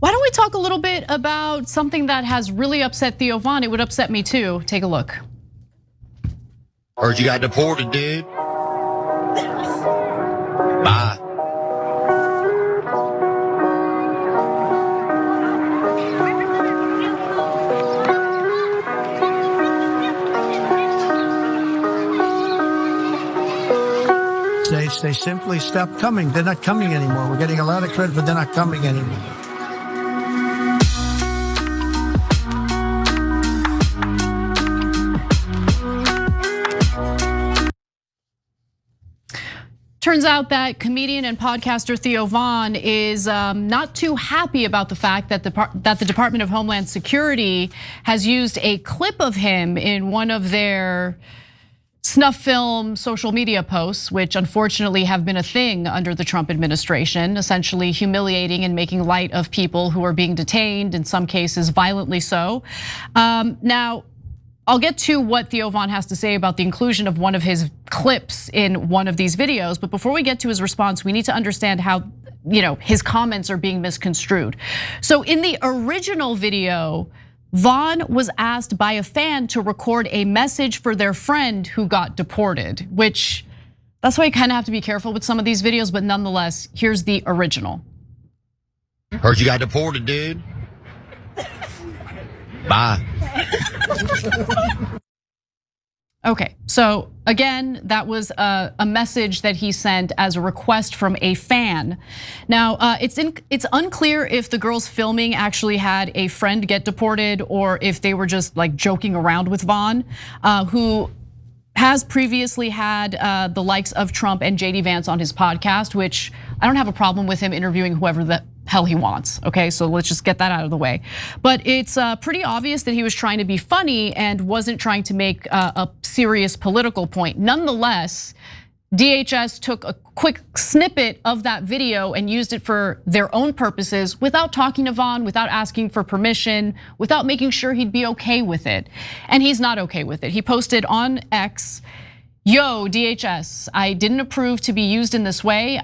Why don't we talk a little bit about something that has really upset Theo Von? It would upset me too. Take a look. Heard you got deported, dude. Bye. They simply stopped coming. They're not coming anymore. We're getting a lot of credit, but they're not coming anymore. Turns out that comedian and podcaster Theo Von is not too happy about the fact that the Department of Homeland Security has used a clip of him in one of their snuff film social media posts, which unfortunately have been a thing under the Trump administration, essentially humiliating and making light of people who are being detained, in some cases violently so. Now, I'll get to what Theo Von has to say about the inclusion of one of his clips in one of these videos, but before we get to his response, we need to understand how his comments are being misconstrued. So in the original video, Von was asked by a fan to record a message for their friend who got deported, which that's why you kind of have to be careful with some of these videos, but nonetheless, here's the original. Heard you got deported, dude. Bye. Okay, so again, that was a message that he sent as a request from a fan. Now, it's unclear if the girls filming actually had a friend get deported or if they were just like joking around with Von, who has previously had the likes of Trump and JD Vance on his podcast, which I don't have a problem with him interviewing whoever the hell he wants, okay? So let's just get that out of the way. But it's pretty obvious that he was trying to be funny and wasn't trying to make a serious political point. Nonetheless, DHS took a quick snippet of that video and used it for their own purposes without talking to Von, without asking for permission, without making sure he'd be okay with it. And he's not okay with it. He posted on X, "Yo, DHS, I didn't approve to be used in this way.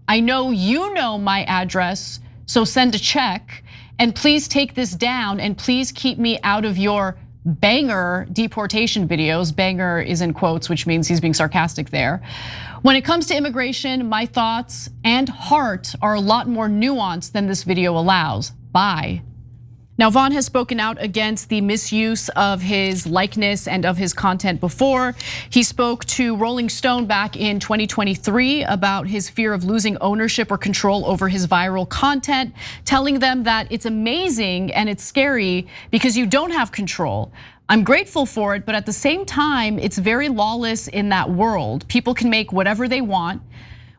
I know you know my address, so send a check. And please take this down and please keep me out of your banger deportation videos." Banger is in quotes, which means he's being sarcastic there. "When it comes to immigration, my thoughts and heart are a lot more nuanced than this video allows. Bye." Now, Von has spoken out against the misuse of his likeness and of his content before. He spoke to Rolling Stone back in 2023 about his fear of losing ownership or control over his viral content, telling them that it's amazing and it's scary because you don't have control. "I'm grateful for it, but at the same time, it's very lawless in that world. People can make whatever they want.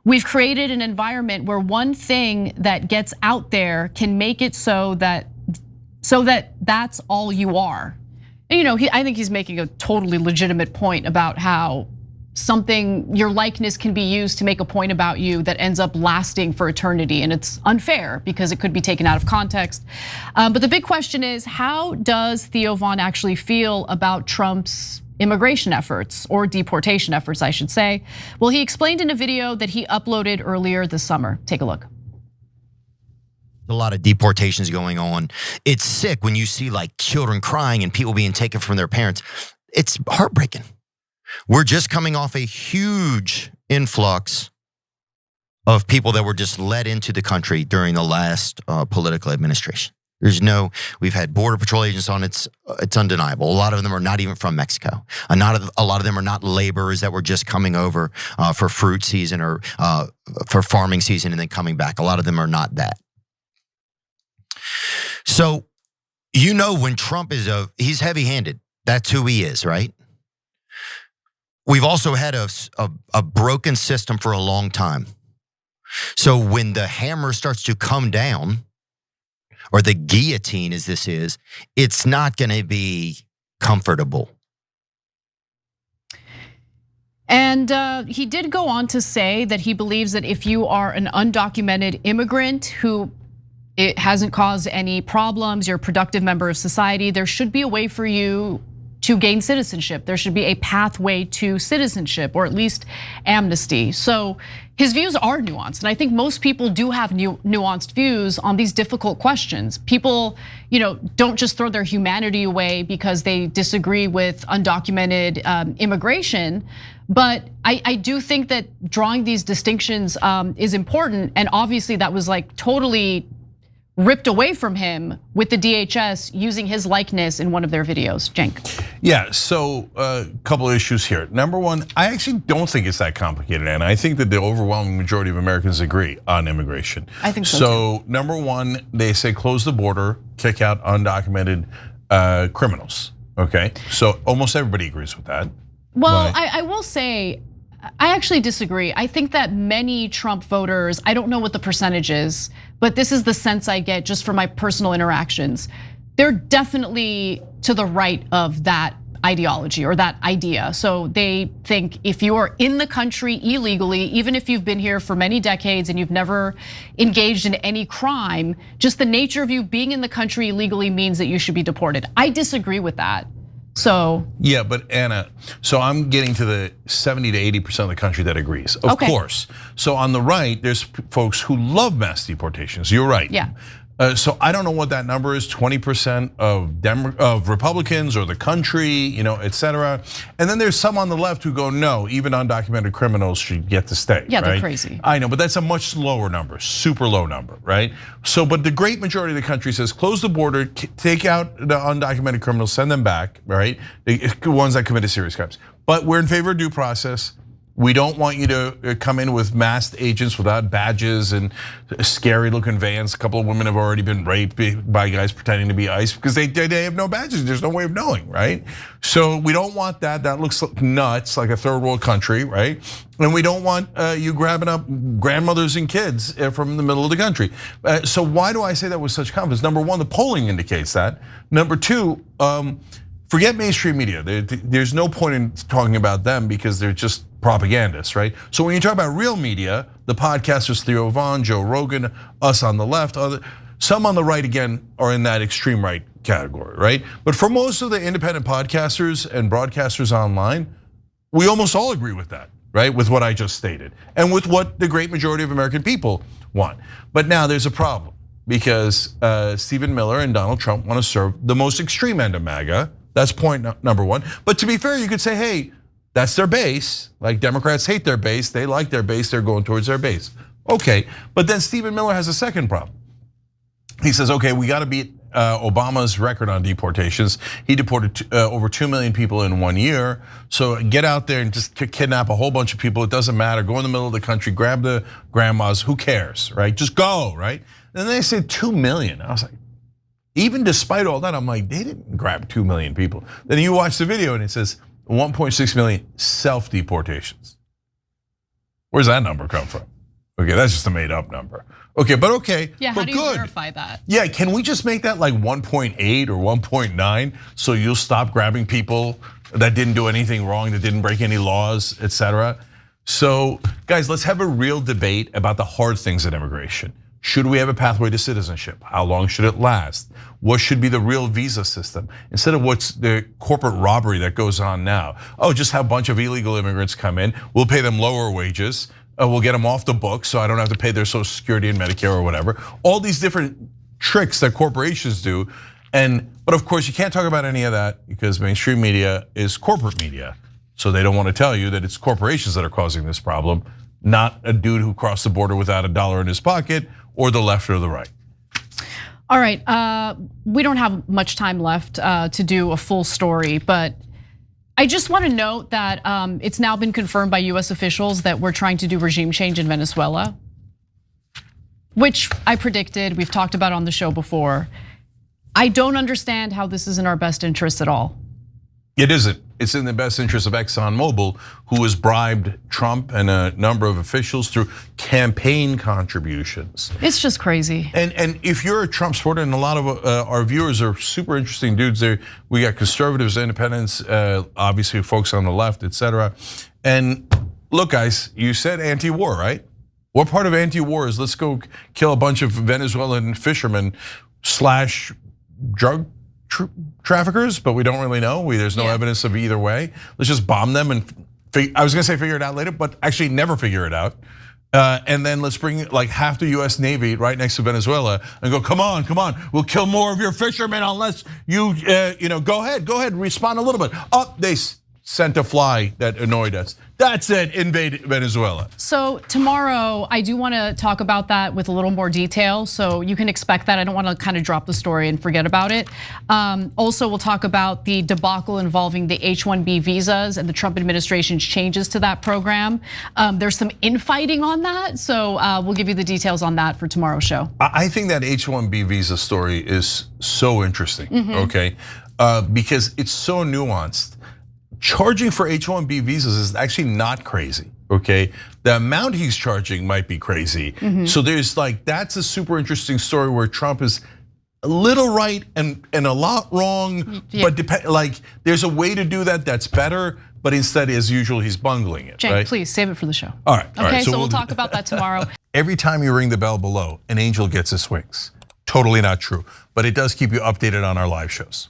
We've created an environment where one thing that gets out there can make it so that that's all you are." And I think he's making a totally legitimate point about how your likeness can be used to make a point about you that ends up lasting for eternity. And it's unfair because it could be taken out of context. But the big question is, how does Theo Von actually feel about Trump's immigration efforts, or deportation efforts, I should say? Well, he explained in a video that he uploaded earlier this summer. Take a look. A lot of deportations going on. It's sick when you see like children crying and people being taken from their parents. It's heartbreaking. We're just coming off a huge influx of people that were just let into the country during the last political administration. We've had border patrol agents on, it's undeniable. A lot of them are not even from Mexico. A lot of them are not laborers that were just coming over for fruit season or for farming season and then coming back. A lot of them are not that. So, when Trump he's heavy-handed. That's who he is, right? We've also had a broken system for a long time. So when the hammer starts to come down, or the guillotine as this is, it's not gonna be comfortable. And he did go on to say that he believes that if you are an undocumented immigrant who it hasn't caused any problems, you're a productive member of society, there should be a way for you to gain citizenship. There should be a pathway to citizenship, or at least amnesty. So his views are nuanced, and I think most people do have nuanced views on these difficult questions. People, don't just throw their humanity away because they disagree with undocumented immigration. But I do think that drawing these distinctions is important, and obviously that was like totally ripped away from him with the DHS using his likeness in one of their videos. Cenk. Yeah, so a couple of issues here. Number one, I actually don't think it's that complicated, and I think that the overwhelming majority of Americans agree on immigration. I think so So number one, they say close the border, kick out undocumented criminals, okay? So almost everybody agrees with that. Well, I will say, I actually disagree. I think that many Trump voters, I don't know what the percentage is, but this is the sense I get just from my personal interactions. They're definitely to the right of that ideology or that idea. So they think if you are in the country illegally, even if you've been here for many decades and you've never engaged in any crime, just the nature of you being in the country illegally means that you should be deported. I disagree with that. So yeah, but Anna, so I'm getting to the 70 to 80% of the country that agrees, of course. So on the right, there's folks who love mass deportations. You're right. Yeah. So I don't know what that number is, 20% of Republicans or the country, et cetera. And then there's some on the left who go, no, even undocumented criminals should get to stay. Yeah, right? They're crazy. I know, but that's a much lower number, super low number, right? So, but the great majority of the country says close the border, take out the undocumented criminals, send them back, right? The ones that committed serious crimes. But we're in favor of due process. We don't want you to come in with masked agents without badges and scary looking vans. A couple of women have already been raped by guys pretending to be ICE because they have no badges. There's no way of knowing, right? So we don't want that. That looks nuts, like a third world country, right? And we don't want you grabbing up grandmothers and kids from the middle of the country. So why do I say that with such confidence? Number one, the polling indicates that. Number two, forget mainstream media. There's no point in talking about them because they're just propagandists, right? So when you talk about real media, the podcasters Theo, Joe Rogan, us on the left, some on the right again are in that extreme right category, right? But for most of the independent podcasters and broadcasters online, we almost all agree with that, right? With what I just stated and with what the great majority of American people want. But now there's a problem because Stephen Miller and Donald Trump want to serve the most extreme end of MAGA. That's point number one. But to be fair, you could say, hey, that's their base. Like Democrats hate their base, they like their base, they're going towards their base. Okay, but then Stephen Miller has a second problem. He says, okay, we got to beat Obama's record on deportations. He deported over 2 million people in 1 year. So get out there and just kidnap a whole bunch of people. It doesn't matter. Go in the middle of the country, grab the grandmas. Who cares, right? Just go, right? And then they said 2 million. I was like, even despite all that, I'm like, they didn't grab 2 million people. Then you watch the video and it says 1.6 million self-deportations. Where's that number come from? Okay, that's just a made up number. Okay, but okay. Yeah, how do you verify that? Yeah, can we just make that like 1.8 or 1.9 so you'll stop grabbing people that didn't do anything wrong, that didn't break any laws, etc. So guys, let's have a real debate about the hard things in immigration. Should we have a pathway to citizenship? How long should it last? What should be the real visa system? Instead of what's the corporate robbery that goes on now. Oh, just have a bunch of illegal immigrants come in. We'll pay them lower wages. We'll get them off the books so I don't have to pay their Social Security and Medicare or whatever. All these different tricks that corporations do. But of course, you can't talk about any of that because mainstream media is corporate media. So they don't want to tell you that it's corporations that are causing this problem, not a dude who crossed the border without a dollar in his pocket or the left or the right. All right, we don't have much time left to do a full story, but I just want to note that it's now been confirmed by US officials that we're trying to do regime change in Venezuela, which I predicted, we've talked about on the show before. I don't understand how this is in our best interest at all. It isn't. It's in the best interest of ExxonMobil, who has bribed Trump and a number of officials through campaign contributions. It's just crazy. And if you're a Trump supporter, and a lot of our viewers are super interesting dudes there. We got conservatives, independents, obviously folks on the left, etc. And look, guys, you said anti-war, right? What part of anti-war is let's go kill a bunch of Venezuelan fishermen / drug traffickers, but we don't really know. There's no evidence of either way. Let's just bomb them and I was gonna say figure it out later, but actually never figure it out. And then let's bring like half the US Navy right next to Venezuela and go, come on, we'll kill more of your fishermen unless you, go ahead, respond a little bit. Oh, they sent a fly that annoyed us. That's it, invade Venezuela. So tomorrow, I do want to talk about that with a little more detail. So you can expect that. I don't want to kind of drop the story and forget about it. Also, we'll talk about the debacle involving the H-1B visas and the Trump administration's changes to that program. There's some infighting on that. So we'll give you the details on that for tomorrow's show. I think that H-1B visa story is so interesting, okay? Because it's so nuanced. Charging for H-1B visas is actually not crazy, okay? The amount he's charging might be crazy. So there's that's a super interesting story where Trump is a little right and a lot wrong, but there's a way to do that that's better, but instead, as usual, he's bungling it, Jake, right? please save it for the show. All right. Okay, so we'll talk about that tomorrow. Every time you ring the bell below, an angel gets his wings. Totally not true, but it does keep you updated on our live shows.